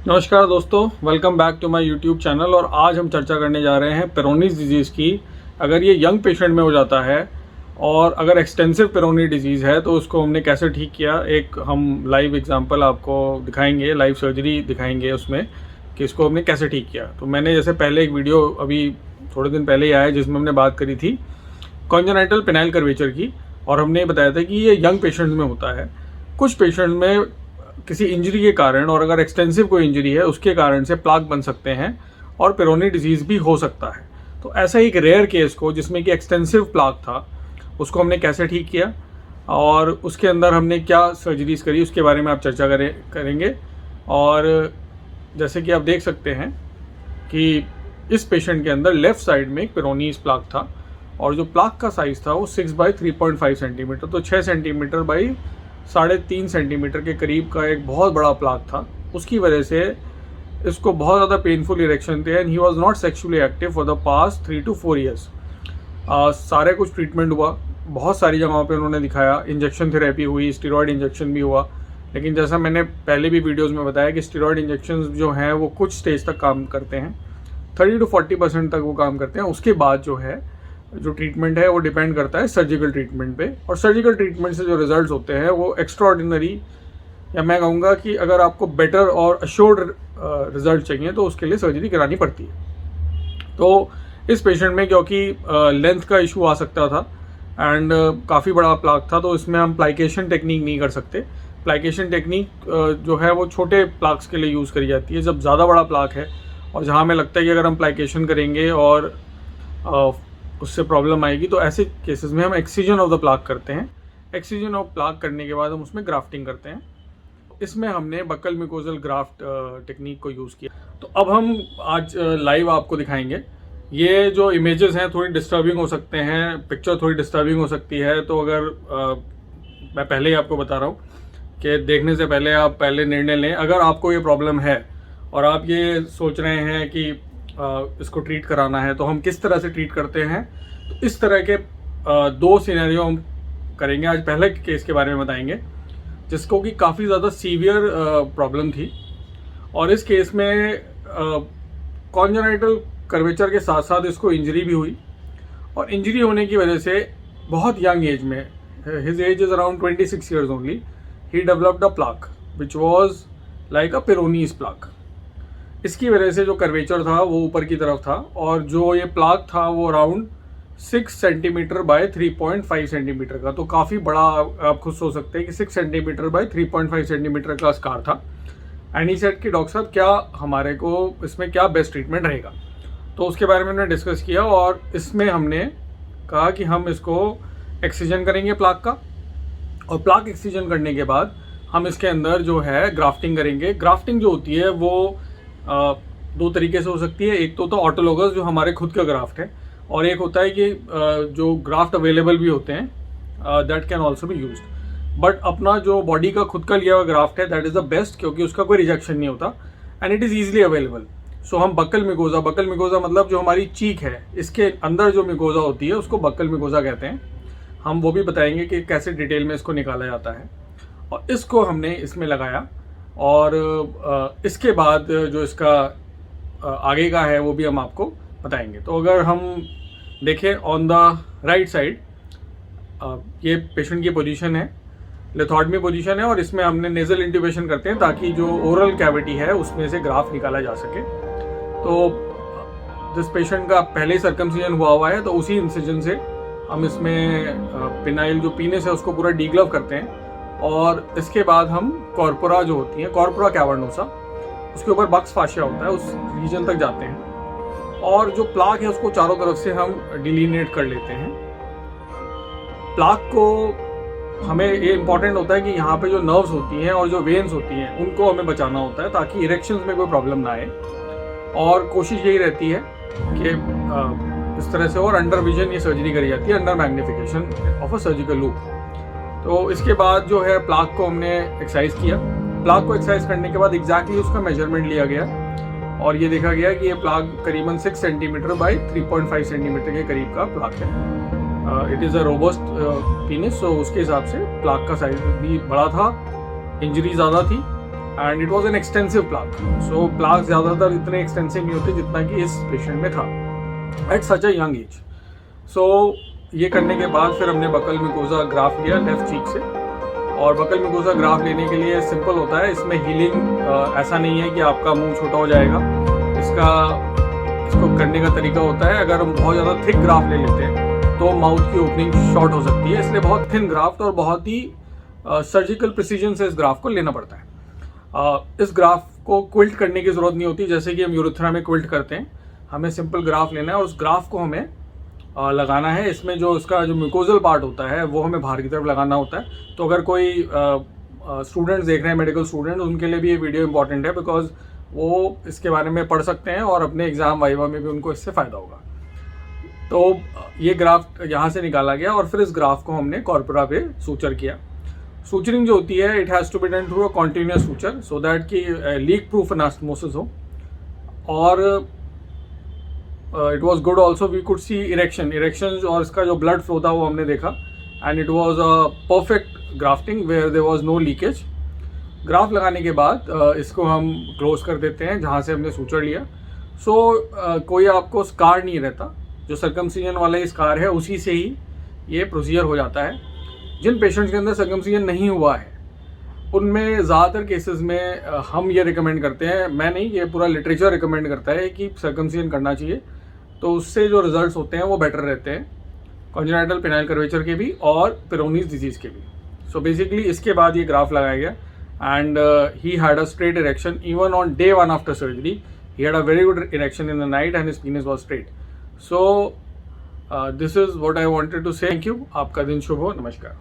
नमस्कार दोस्तों, welcome back to my YouTube channel. और आज हम चर्चा करने जा रहे हैं पेरोनीज डिजीज़ की। अगर ये यंग पेशेंट में हो जाता है और अगर एक्सटेंसिव पेरोनी डिजीज़ है तो उसको हमने कैसे ठीक किया, एक हम लाइव एग्जांपल आपको दिखाएंगे, लाइव सर्जरी दिखाएंगे उसमें कि इसको हमने कैसे ठीक किया। तो मैंने जैसे पहले एक वीडियो अभी थोड़े दिन पहले ही आया जिसमें हमने बात करी थी कॉन्जेनाइटल पेनाइल कर्वेचर की, और हमने बताया था कि ये यंग पेशेंट्स में होता है। कुछ पेशेंट में किसी इंजरी के कारण, और अगर एक्सटेंसिव कोई इंजरी है उसके कारण से प्लाक बन सकते हैं और पेरोनी डिजीज़ भी हो सकता है। तो ऐसा एक रेयर केस को जिसमें कि एक्सटेंसिव प्लाक था उसको हमने कैसे ठीक किया और उसके अंदर हमने क्या सर्जरीज करी उसके बारे में आप चर्चा करेंगे। और जैसे कि आप देख सकते हैं कि इस पेशेंट के अंदर लेफ़्ट साइड में एक पेरोनीज प्लाक था और जो प्लाक का साइज़ था वो 6/3.5 सेंटीमीटर, तो 6 सेंटीमीटर बाई 3.5 सेंटीमीटर के करीब का एक बहुत बड़ा प्लाक था। उसकी वजह से इसको बहुत ज़्यादा पेनफुल इरेक्शन थे and he was not sexually active for the past 3 to 4 years. सारे कुछ ट्रीटमेंट हुआ, बहुत सारी जगहों पे उन्होंने दिखाया, इंजेक्शन थेरेपी हुई, स्टेरॉयड इंजेक्शन भी हुआ। लेकिन जैसा मैंने पहले भी वीडियोज़ में बताया कि स्टेरॉयड इंजेक्शन जो हैं वो कुछ स्टेज तक काम करते हैं, 30 to 40% तक वो काम करते हैं। उसके बाद जो है जो ट्रीटमेंट है वो डिपेंड करता है सर्जिकल ट्रीटमेंट पे, और सर्जिकल ट्रीटमेंट से जो रिजल्ट्स होते हैं वो एक्स्ट्राऑर्डिनरी, या मैं कहूँगा कि अगर आपको बेटर और अश्योर्ड रिजल्ट चाहिए तो उसके लिए सर्जरी करानी पड़ती है। तो इस पेशेंट में क्योंकि लेंथ का इशू आ सकता था एंड काफ़ी बड़ा प्लाक था, तो इसमें हम प्लाइकेशन टेक्निक नहीं कर सकते। प्लाइकेशन टेक्निक जो है वो छोटे प्लाक्स के लिए यूज़ करी जाती है। जब ज़्यादा बड़ा प्लाक है और जहाँ हमें लगता है कि अगर हम प्लाइकेशन करेंगे और उससे प्रॉब्लम आएगी, तो ऐसे केसेस में हम एक्सीजन ऑफ द प्लाक करते हैं। एक्सीजन ऑफ प्लाक करने के बाद हम उसमें ग्राफ्टिंग करते हैं। इसमें हमने बक्कल म्यूकोजल ग्राफ्ट टेक्निक को यूज़ किया। तो अब हम आज लाइव आपको दिखाएंगे। ये जो इमेजेस हैं थोड़ी डिस्टर्बिंग हो सकते हैं, पिक्चर थोड़ी डिस्टर्बिंग हो सकती है, तो अगर मैं पहले ही आपको बता रहा हूँ कि देखने से पहले आप पहले निर्णय लें। अगर आपको ये प्रॉब्लम है और आप ये सोच रहे हैं कि इसको ट्रीट कराना है तो हम किस तरह से ट्रीट करते हैं, तो इस तरह के दो सिनेरियो हम करेंगे। आज पहले केस के बारे में बताएंगे जिसको कि काफ़ी ज़्यादा सीवियर प्रॉब्लम थी, और इस केस में कॉन्जेनाइटल कर्वेचर के साथ साथ इसको इंजरी भी हुई, और इंजरी होने की वजह से बहुत यंग एज में, his age is around 26 years only, he developed a plaque which was like a Peyronie's plaque. इसकी वजह से जो कर्वेचर था वो ऊपर की तरफ था, और जो ये प्लाक था वो अराउंड 6 सेंटीमीटर बाय 3.5 सेंटीमीटर का, तो काफ़ी बड़ा आप खुद सोच सकते हैं कि 6 सेंटीमीटर बाय 3.5 सेंटीमीटर का स्कार था। एंड ही सेड कि डॉक्टर साहब क्या हमारे को इसमें क्या बेस्ट ट्रीटमेंट रहेगा, तो उसके बारे में हमने डिस्कस किया और इसमें हमने कहा कि हम इसको एक्सीजन करेंगे प्लाक का, और प्लाक एक्सीजन करने के बाद हम इसके अंदर जो है ग्राफ्टिंग करेंगे। ग्राफ्टिंग जो होती है वो दो तरीके से हो सकती है। एक तो ऑटोलोगस जो हमारे खुद का ग्राफ्ट है, और एक होता है कि जो ग्राफ्ट अवेलेबल भी होते हैं, that can also be used. But अपना जो बॉडी का खुद का लिया हुआ ग्राफ्ट है दैट इज़ द बेस्ट, क्योंकि उसका कोई रिजेक्शन नहीं होता and it is easily available. So हम बक्कल मिकोजा मतलब जो हमारी चीक है इसके अंदर जो मिकोजा होती है उसको बक्कल मिकोजा कहते हैं। हम वो भी बताएंगे कि कैसे डिटेल में इसको निकाला जाता है, और इसको हमने इसमें लगाया। और इसके बाद जो इसका आगे का है वो भी हम आपको बताएंगे। तो अगर हम देखें ऑन द राइट साइड, ये पेशेंट की पोजीशन है, लेथॉडमी पोजीशन है, और इसमें हमने नेजल इंट्यूबेशन करते हैं ताकि जो ओरल कैविटी है उसमें से ग्राफ निकाला जा सके। तो जिस पेशेंट का पहले ही सर्कमसिजन हुआ है तो उसी इंसिजन से हम इसमें पिनाइल जो पीनेस है उसको पूरा डीग्लव करते हैं, और इसके बाद हम कॉर्पोरा जो होती है, कॉर्पोरा कैवर्नोसा, उसके ऊपर बक्स फाशिया होता है, उस रीजन तक जाते हैं, और जो प्लाक है उसको चारों तरफ से हम डिलीनेट कर लेते हैं। प्लाक को हमें ये इंपॉर्टेंट होता है कि यहाँ पे जो नर्व्स होती हैं और जो वेन्स होती हैं उनको हमें बचाना होता है ताकि इरेक्शंस में कोई प्रॉब्लम ना आए, और कोशिश यही रहती है कि इस तरह से, और अंडर विजन ये सर्जरी करी जाती है, under magnification of a surgical loop. तो इसके बाद जो है प्लाक को हमने एक्सरसाइज किया। प्लाक को एक्सरसाइज करने के बाद एग्जैक्टली उसका मेजरमेंट लिया गया, और ये देखा गया कि ये प्लाक करीबन 6 सेंटीमीटर बाय 3.5 सेंटीमीटर के करीब का प्लाक है। It is a robust penis, so उसके हिसाब से प्लाक का साइज भी बड़ा था, इंजरी ज़्यादा थी, and it was an extensive plaque. So plaque ज़्यादातर इतने एक्सटेंसिव नहीं होते जितना कि इस पेशेंट में था at such a young age. So ये करने के बाद फिर हमने बकल म्यूकोसा ग्राफ लिया लेफ्ट चीक से. और बकल म्यूकोसा ग्राफ लेने के लिए सिंपल होता है, इसमें हीलिंग ऐसा नहीं है कि आपका मुंह छोटा हो जाएगा. इसको करने का तरीका होता है, अगर हम बहुत ज़्यादा थिक ग्राफ ले लेते हैं तो माउथ की ओपनिंग शॉर्ट हो सकती है, इसलिए बहुत थिन ग्राफ्ट और बहुत ही सर्जिकल प्रिसीजन से इस ग्राफ को लेना पड़ता है. इस ग्राफ को क्विल्ट करने की ज़रूरत नहीं होती जैसे कि हम यूरेथ्रा में क्विल्ट करते हैं. हमें सिंपल ग्राफ लेना है और उस ग्राफ को हमें लगाना है. इसमें जो उसका जो म्यूकोजल पार्ट होता है वो हमें बाहर की तरफ लगाना होता है. तो अगर कोई स्टूडेंट्स देख रहे हैं, मेडिकल स्टूडेंट, उनके लिए भी ये वीडियो इंपॉर्टेंट है बिकॉज वो इसके बारे में पढ़ सकते हैं और अपने एग्ज़ाम वाइवा में भी उनको इससे फ़ायदा होगा. तो ये ग्राफ यहाँ से निकाला गया और फिर इस ग्राफ को हमने कॉर्पोरा पे सूचर किया. सूचरिंग जो होती है it has to be done through a continuous suture so that कि लीक प्रूफ एनास्टोमोसिस हो. और it was good also, we could see erection और इसका जो ब्लड फ्लो था वो हमने देखा. And it was a perfect grafting where there was no leakage. Graft लगाने के बाद इसको हम क्लोज कर देते हैं जहाँ से हमने सूचर लिया. सो कोई आपको स्कार नहीं रहता, जो सर्कमसिजन वाला स्कार है उसी से ही ये प्रोसीजर हो जाता है. जिन पेशेंट्स के अंदर सर्कमसिजन नहीं हुआ है उनमें ज़्यादातर केसेस में हम ये रिकमेंड करते हैं, मैं नहीं, ये पूरा लिटरेचर रिकमेंड करता है कि सर्कमसिजन करना चाहिए. तो उससे जो रिजल्ट्स होते हैं वो बेटर रहते हैं, कॉन्जेनिटल पेनाइल कर्वेचर के भी और पेरोनीज डिजीज़ के भी. सो बेसिकली इसके बाद ये ग्राफ लगाया गया and he had a straight erection even on day 1 after surgery. He had a very good erection in the night and his penis was straight. So this is what I wanted to say. Thank you. आपका दिन शुभ हो. नमस्कार.